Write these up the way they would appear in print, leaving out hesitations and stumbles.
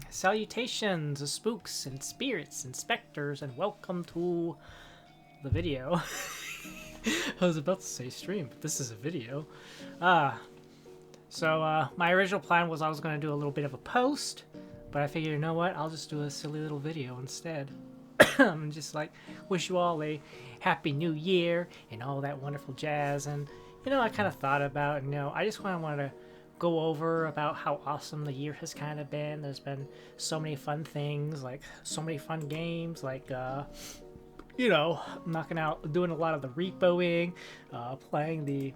Salutations, spooks and spirits and specters, and welcome to the video. I was about to say stream, but this is a video. My original plan was I was going to do a little bit of a post, but I figured, you know what, I'll just do a silly little video instead. And just like wish you all a happy new year and all that wonderful jazz. And you know, I kind of thought about, I just wanted to go over about how awesome the year has kind of been. There's been so many fun things, like so many fun games, like doing a lot of the repoing, playing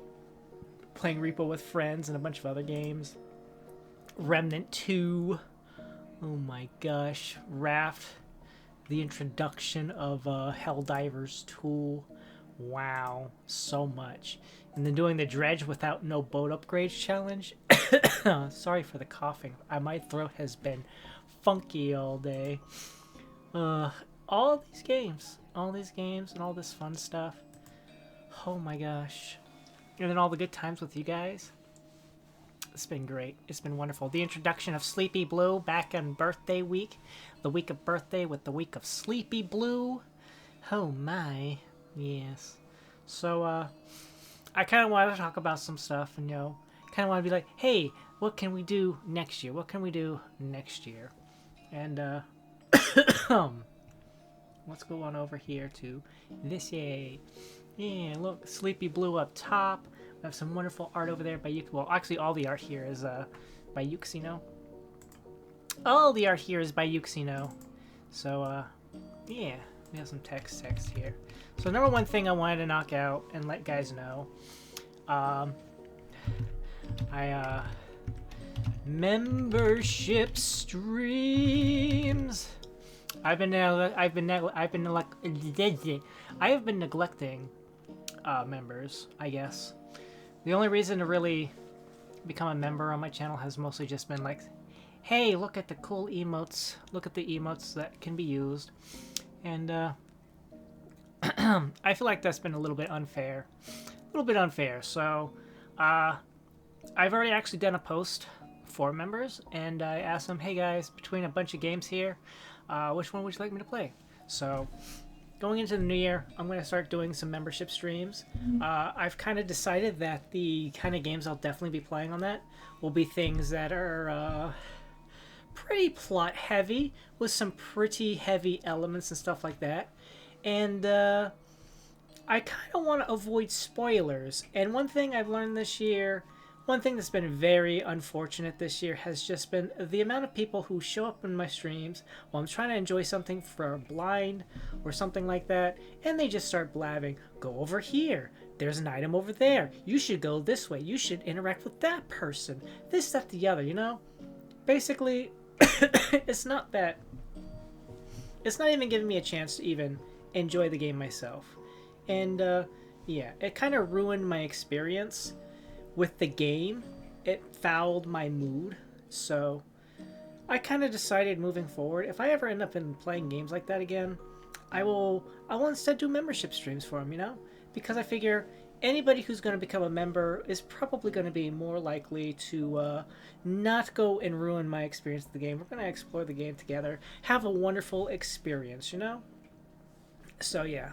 repo with friends and a bunch of other games. Remnant 2, oh my gosh, Raft, the introduction of Helldivers tool, wow, so much. And then doing the dredge without no boat upgrades challenge. Sorry for the coughing. My throat has been funky all day. All these games and all this fun stuff. Oh my gosh. And then all the good times with you guys. It's been great. It's been wonderful. The introduction of Sleepy Blue back on birthday week. The week of birthday with the week of Sleepy Blue. Oh my. Yes. So, I kind of wanted to talk about some stuff and, kind of want to be like, hey, what can we do next year? What can we do next year? And, let's go on over here to this. Yeah, look, Sleepy Blue up top. We have some wonderful art over there by Yuki. Well, actually, all the art here is by Yuxino. All the art here is by Yuxino. So, yeah, we have some text here. So, number one thing I wanted to knock out and let guys know, membership streams. I have been neglecting members, I guess. The only reason to really become a member on my channel has mostly just been like, hey, look at the cool emotes. Look at the emotes that can be used. And I feel like that's been a little bit unfair. So I've already actually done a post for members, and I asked them, hey guys, between a bunch of games here, which one would you like me to play? So going into the new year, I'm going to start doing some membership streams. I've kind of decided that the kind of games I'll definitely be playing on that will be things that are pretty plot heavy, with some pretty heavy elements and stuff like that. And I kind of want to avoid spoilers. And one thing I've learned this year, one thing that's been very unfortunate this year, has just been the amount of people who show up in my streams while I'm trying to enjoy something for blind or something like that, and they just start blabbing, go over here, there's an item over there, you should go this way, you should interact with that person, this, that, the other, Basically, it's not even giving me a chance to even enjoy the game myself. And yeah, it kind of ruined my experience with the game. It fouled my mood. So I kind of decided moving forward, if I ever end up in playing games like that again, I will instead do membership streams for them, because I figure anybody who's going to become a member is probably going to be more likely to not go and ruin my experience of the game. We're going to explore the game together, have a wonderful experience, So yeah,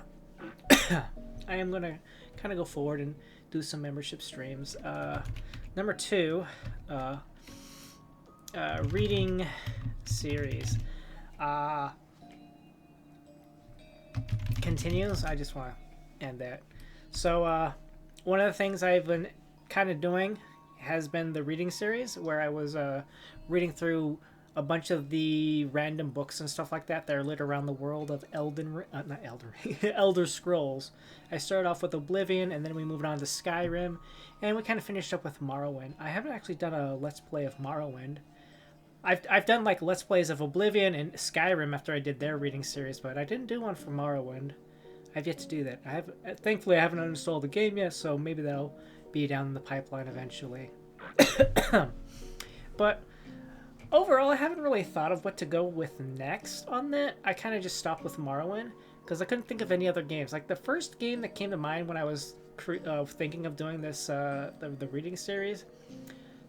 I am going to kind of go forward and do some membership streams. Number 2, reading series. Continues. I just want to end that. So one of the things I've been kind of doing has been the reading series, where I was reading through a bunch of the random books and stuff like that that are lit around the world of Elder Scrolls. I started off with Oblivion, and then we moved on to Skyrim, and we kind of finished up with Morrowind. I haven't actually done a Let's Play of Morrowind. I've done like Let's Plays of Oblivion and Skyrim after I did their reading series, but I didn't do one for Morrowind. I've yet to do that. Thankfully, I haven't uninstalled the game yet, so maybe that'll be down the pipeline eventually. But overall, I haven't really thought of what to go with next on that. I kind of just stopped with Morrowind because I couldn't think of any other games. Like the first game that came to mind when I was thinking of doing this, the reading series,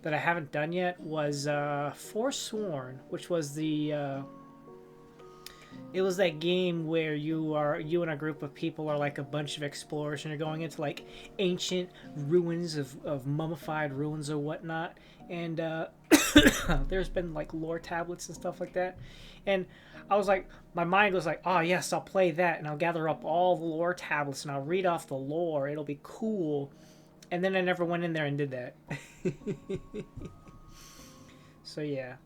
that I haven't done yet was Forsworn, which was the it was that game where you and a group of people are like a bunch of explorers and you're going into like ancient ruins of mummified ruins or whatnot. And there's been like lore tablets and stuff like that. And I was like, my mind was like, oh yes, I'll play that and I'll gather up all the lore tablets and I'll read off the lore. It'll be cool. And then I never went in there and did that. So yeah.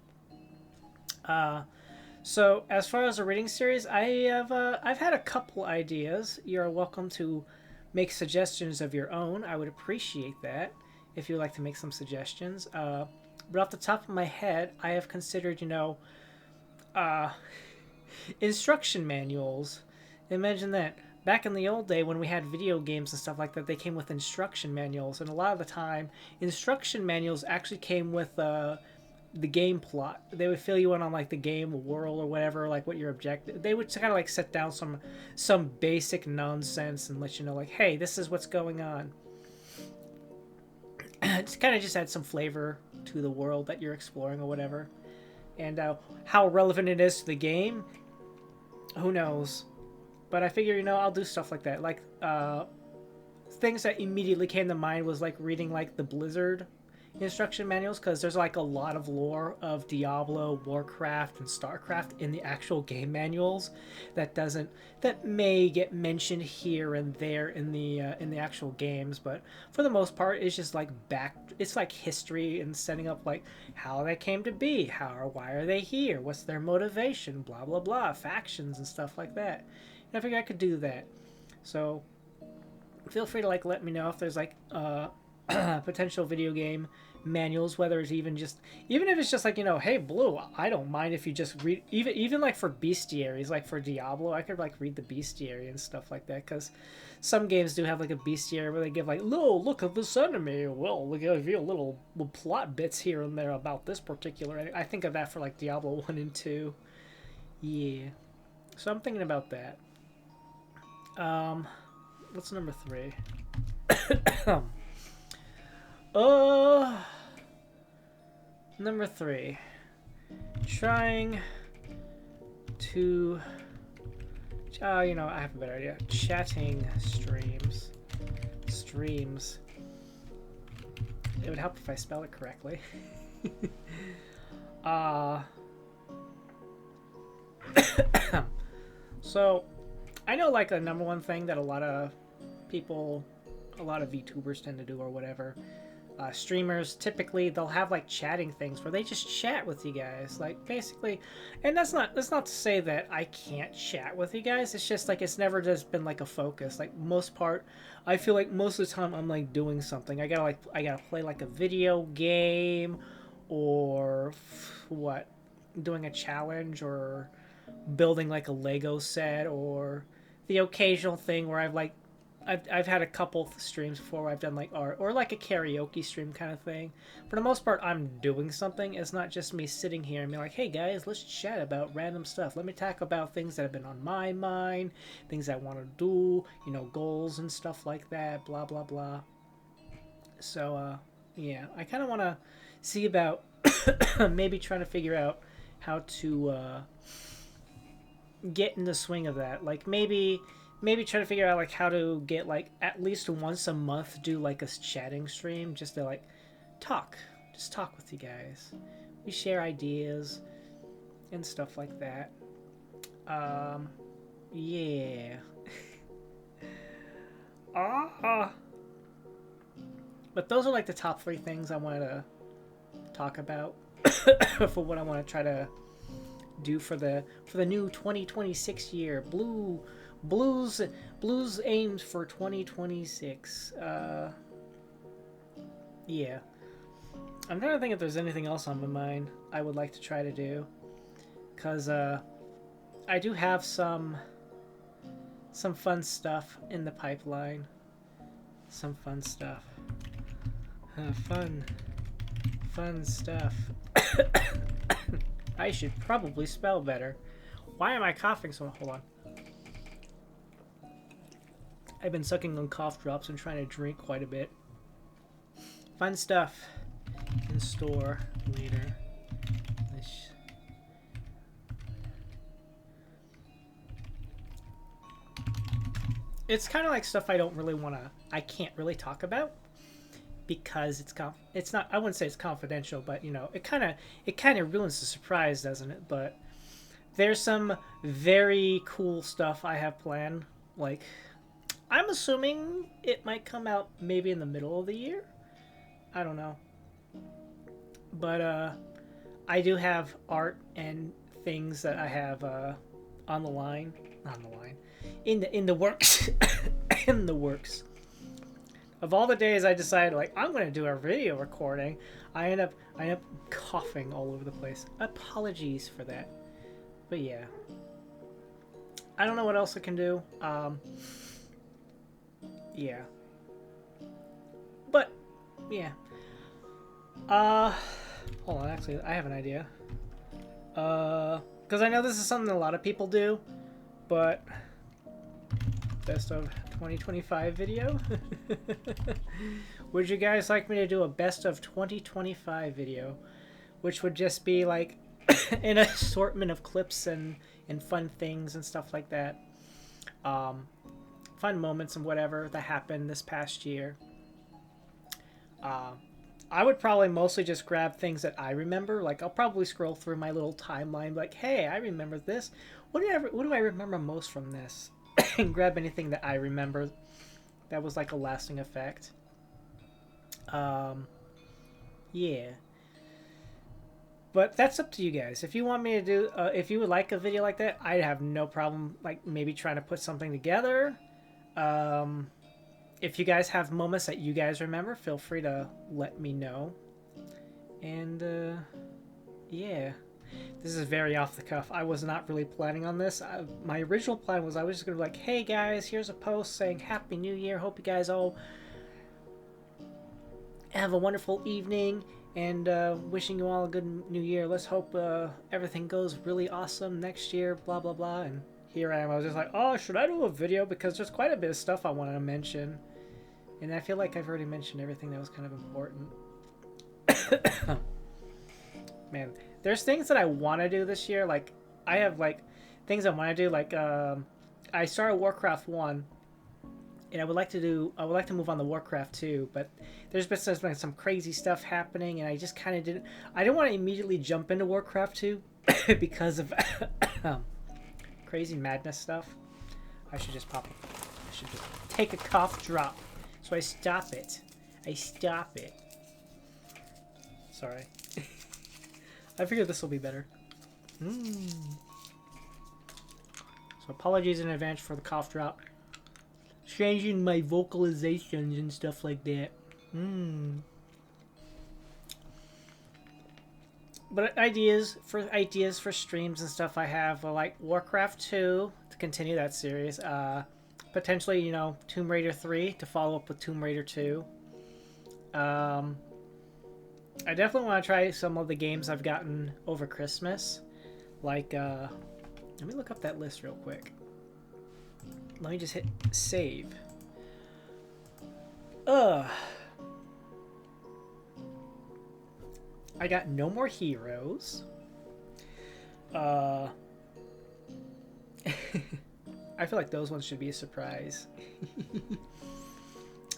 So as far as a reading series, I've had a couple ideas. You're welcome to make suggestions of your own. I would appreciate that if you'd like to make some suggestions. But off the top of my head, I have considered, instruction manuals. Imagine that. Back in the old day when we had video games and stuff like that, they came with instruction manuals. And a lot of the time, instruction manuals actually came with the game plot. They would fill you in on like the game world or whatever, like what your objective. They would kind of like set down some basic nonsense and let you know like, hey, this is what's going on. It's kind of just add some flavor to the world that you're exploring or whatever. And how relevant it is to the game, who knows? But I figure, I'll do stuff like that. Like, things that immediately came to mind was, like, reading, like, the Blizzard instruction manuals, because there's, like, a lot of lore of Diablo, Warcraft, and Starcraft in the actual game manuals that may get mentioned here and there in the actual games, but for the most part, it's just, like, it's, like, history and setting up, like, how they came to be, why are they here, what's their motivation, blah, blah, blah, factions and stuff like that. I figured I could do that. So feel free to like let me know if there's like potential video game manuals, whether it's even if it's just like, hey Blue, I don't mind if you just read even like for bestiaries, like for Diablo, I could like read the bestiary and stuff like that, because some games do have like a bestiary where they give like, no, look at this enemy, well, we give you little plot bits here and there about this particular enemy. I think of that for like Diablo 1 and 2. Yeah, so I'm thinking about that. What's number 3? Number 3. Trying to, I have a better idea. Chatting streams. It would help if I spell it correctly. So, I know, like, a number one thing that a lot of VTubers tend to do or whatever, streamers, typically, they'll have, like, chatting things where they just chat with you guys, like, basically, and that's not to say that I can't chat with you guys, it's just, like, it's never just been, like, a focus, like, I feel like most of the time I'm, like, doing something, I gotta play, like, a video game, or, doing a challenge, or building, like, a Lego set, or the occasional thing where I've had a couple streams before where I've done like art or like a karaoke stream kind of thing. For the most part, I'm doing something. It's not just me sitting here and being like, hey guys, let's chat about random stuff. Let me talk about things that have been on my mind, things I want to do, goals and stuff like that, blah, blah, blah. So, yeah, I kind of want to see about maybe trying to figure out how to get in the swing of that. Like maybe try to figure out like how to get like at least once a month do like a chatting stream just to like talk with you guys. We share ideas and stuff like that. Yeah. But those are like the top 3 things I wanted to talk about for what I want to try to do for the new 2026 year. Blues aims for 2026. Yeah. I'm trying to think if there's anything else on my mind I would like to try to do, cause I do have some fun stuff in the pipeline. Some fun stuff. Fun stuff. I should probably spell better. Why am I coughing so? Hold on. I've been sucking on cough drops and trying to drink quite a bit. Fun stuff. in store later. It's kind of like stuff I don't really want to, I can't really talk about because it's not, I wouldn't say it's confidential, but you know, it kind of ruins the surprise, doesn't it? But there's some very cool stuff I have planned. Like, I'm assuming it might come out maybe in the middle of the year. I don't know. But I do have art and things that I have on the line, in the works, in the works. Of all the days I decided like I'm gonna do a video recording, I end up coughing all over the place. Apologies for that. But yeah, I don't know what else I can do. Yeah. But yeah. Hold on. Actually, I have an idea. Because I know this is something a lot of people do, but best of 2025 video. Would you guys like me to do a best of 2025 video, which would just be like an assortment of clips and fun things and stuff like that, fun moments and whatever that happened this past year. I would probably mostly just grab things that I remember. Like, I'll probably scroll through my little timeline like, hey, I remember this. What do I remember most from this? And grab anything that I remember that was like a lasting effect. Yeah. But that's up to you guys. If you want me to do, if you would like a video like that, I'd have no problem, like, maybe trying to put something together. If you guys have moments that you guys remember, feel free to let me know. And, yeah. This is very off the cuff. I was not really planning on this. My original plan was I was just going to be like, hey guys, here's a post saying Happy New Year. Hope you guys all have a wonderful evening. And wishing you all a good new year. Let's hope everything goes really awesome next year, blah, blah, blah. And here I am. I was just like, oh, should I do a video? Because there's quite a bit of stuff I wanted to mention. And I feel like I've already mentioned everything that was kind of important. Man, there's things that I want to do this year. Like, I have, like, things I want to do. Like, I started Warcraft 1. And I would like to move on to Warcraft 2, but there's been some crazy stuff happening, and I just kind of didn't want to immediately jump into Warcraft 2 because of crazy madness stuff. I should just take a cough drop, so I stop it. Sorry. I figured this will be better. So apologies in advance for the cough drop. Changing my vocalizations and stuff like that. But ideas for streams and stuff I have are like Warcraft 2 to continue that series. Potentially, you know, Tomb Raider 3 to follow up with Tomb Raider 2. I definitely want to try some of the games I've gotten over Christmas. Like, let me look up that list real quick. Let me just hit save. I got No More Heroes. I feel like those ones should be a surprise.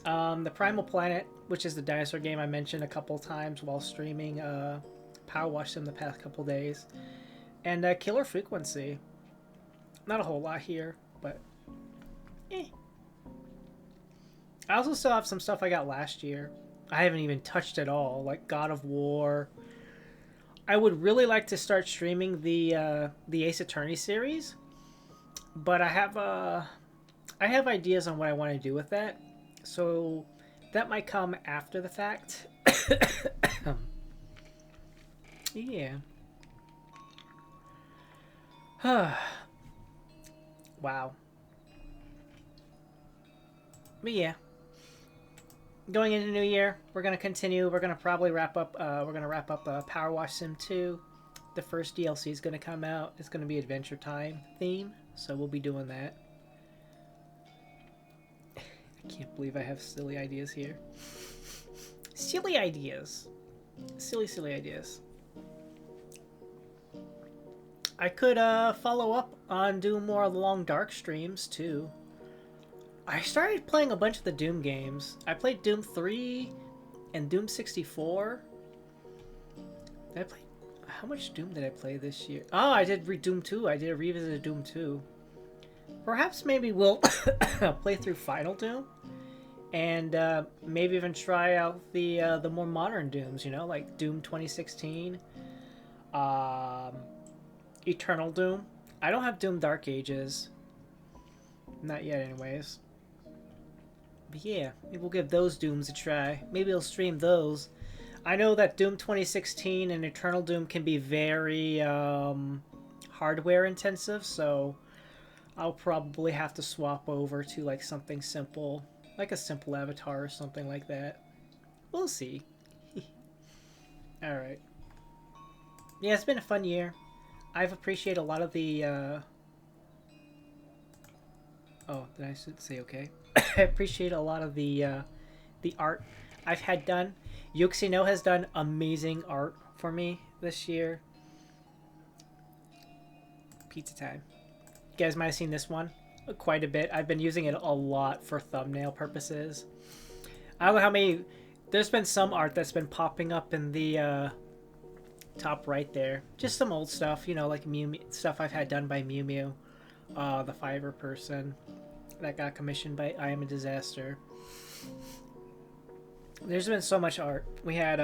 The Primal Planet, which is the dinosaur game I mentioned a couple times while streaming Power Wash Sim the past couple days. And Killer Frequency. Not a whole lot here, but I also still have some stuff I got last year I haven't even touched at all, like God of War. I would really like to start streaming the Ace Attorney series, but I have ideas on what I want to do with that, so that might come after the fact. Yeah. Wow. But yeah, going into New Year, we're gonna continue. We're gonna probably wrap up. Power Wash Sim 2. The first DLC is gonna come out. It's gonna be Adventure Time theme, so we'll be doing that. I can't believe I have silly ideas here. Silly ideas. Silly ideas. I could follow up on doing more long dark streams too. I started playing a bunch of the Doom games. I played Doom 3 and Doom 64. Did I play? How much Doom did I play this year? Oh, I did Doom 2. I did a revisit of Doom 2. Perhaps maybe we'll play through Final Doom, and maybe even try out the more modern Dooms. You know, like Doom 2016, Eternal Doom. I don't have Doom Dark Ages. Not yet, anyways. But yeah, maybe we'll give those Dooms a try. Maybe I'll stream those. I know that Doom 2016 and Eternal Doom can be very hardware intensive, so I'll probably have to swap over to like something simple, like a simple avatar or something like that. We'll see. Alright. Yeah, it's been a fun year. I've appreciated a lot of the... Oh, did I say okay? I appreciate a lot of the art I've had done. Yuxino has done amazing art for me this year. Pizza time. You guys might have seen this one quite a bit. I've been using it a lot for thumbnail purposes. I don't know how many... There's been some art that's been popping up in the top right there. Just some old stuff, you know, like stuff I've had done by Mew Mew. The Fiverr person that got commissioned by I Am a Disaster. There's been so much art. We had,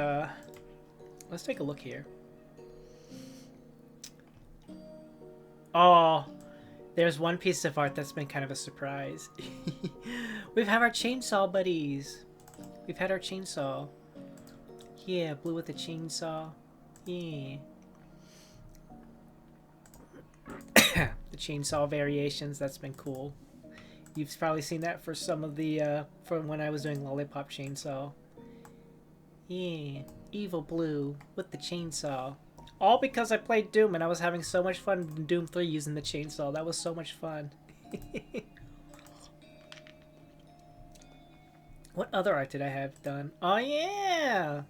let's take a look here. Oh, there's one piece of art that's been kind of a surprise. We've had our chainsaw buddies. We've had our chainsaw. Yeah, blue with a chainsaw. Yeah. The chainsaw variations, that's been cool. You've probably seen that for some of the, from when I was doing Lollipop Chainsaw. Yeah, evil blue with the chainsaw. All because I played Doom and I was having so much fun in Doom 3 using the chainsaw. That was so much fun. What other art did I have done? Oh yeah!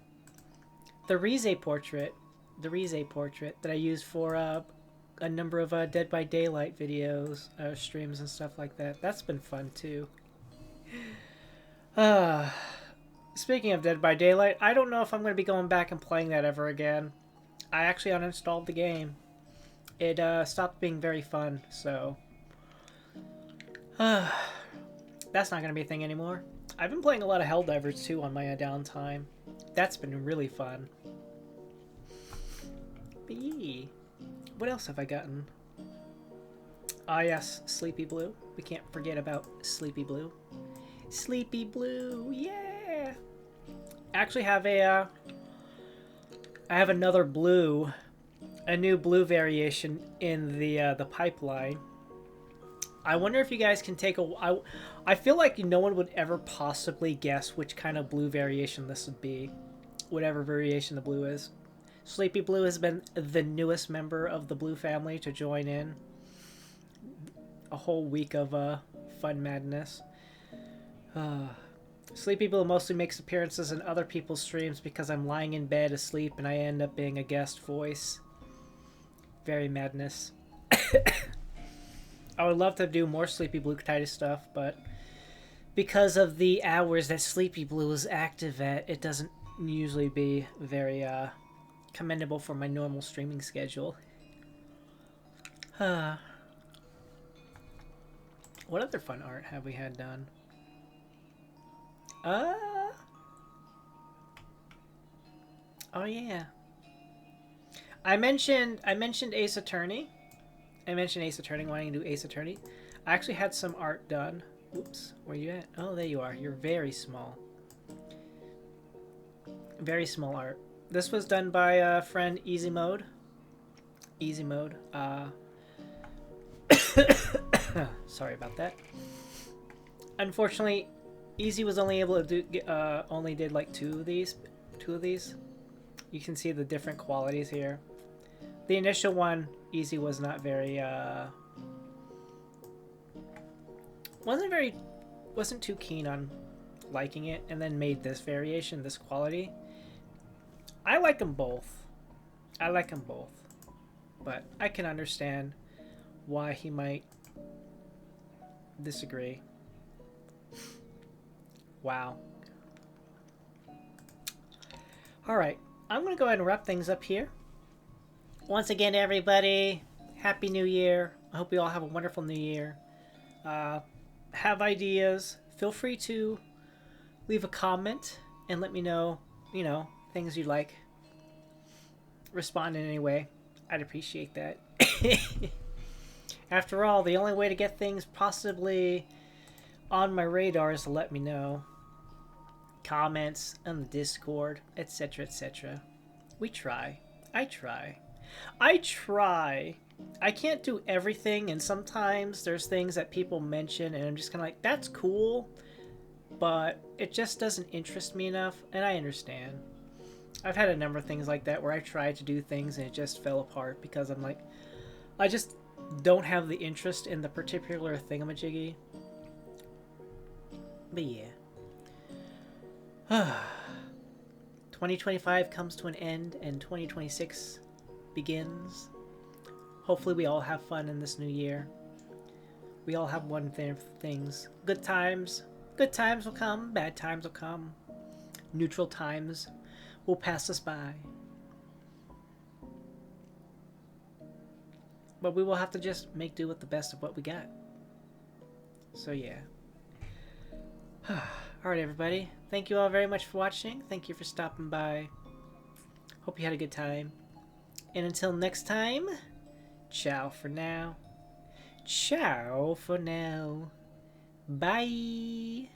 The Rize portrait. The Rize portrait that I used for a number of Dead by Daylight videos, streams and stuff like that. That's been fun too. Speaking of Dead by Daylight, I don't know if I'm going to be going back and playing that ever again. I actually uninstalled the game. It stopped being very fun, so... that's not going to be a thing anymore. I've been playing a lot of Helldivers too on my downtime. That's been really fun. But yeah. What else have I gotten? Ah yes, Sleepy Blue. We can't forget about Sleepy Blue. Sleepy Blue, yeah! I actually have a, I have another blue, a new blue variation in the pipeline. I wonder if you guys can take a... I feel like no one would ever possibly guess which kind of blue variation this would be. Whatever variation the blue is. Sleepy Blue has been the newest member of the Blue family to join in. A whole week of fun madness. Sleepy Blue mostly makes appearances in other people's streams because I'm lying in bed asleep and I end up being a guest voice. Very madness. I would love to do more Sleepy Blue type stuff, but because of the hours that Sleepy Blue is active at, it doesn't usually be very commendable for my normal streaming schedule. What other fun art have we had done? Oh yeah. I mentioned Ace Attorney. I mentioned Ace Attorney, wanting to do Ace Attorney. I actually had some art done. Oops, where you at? Oh, there you are. You're very small. Very small art. This was done by friend Easy Mode. Easy Mode. Sorry about that. Unfortunately, Easy was only able to do only did like two of these. You can see the different qualities here. The initial one, Easy was not very wasn't too keen on liking it, and then made this variation, this quality. I like them both. I like them both. But I can understand why he might disagree. Wow. Alright, I'm going to go ahead and wrap things up here. Once again, everybody, Happy New Year. I hope you all have a wonderful New Year. Have ideas. Feel free to leave a comment and let me know, you know, things you'd like. Respond in any way. I'd appreciate that. After all, the only way to get things possibly on my radar is to let me know. Comments on the Discord, etc., etc. We try. I try. I try. I can't do everything, and sometimes there's things that people mention, and I'm just kind of like, that's cool, but it just doesn't interest me enough, and I understand. I've had a number of things like that where I tried to do things and it just fell apart because I'm like, I just don't have the interest in the particular thingamajiggy. But yeah. 2025 comes to an end and 2026 begins. Hopefully we all have fun in this new year. We all have one thing for things. Good times will come, bad times will come. Neutral times will pass us by. But we will have to just make do with the best of what we got. So yeah. Alright, everybody. Thank you all very much for watching. Thank you for stopping by. Hope you had a good time. And until next time, ciao for now. Ciao for now. Bye.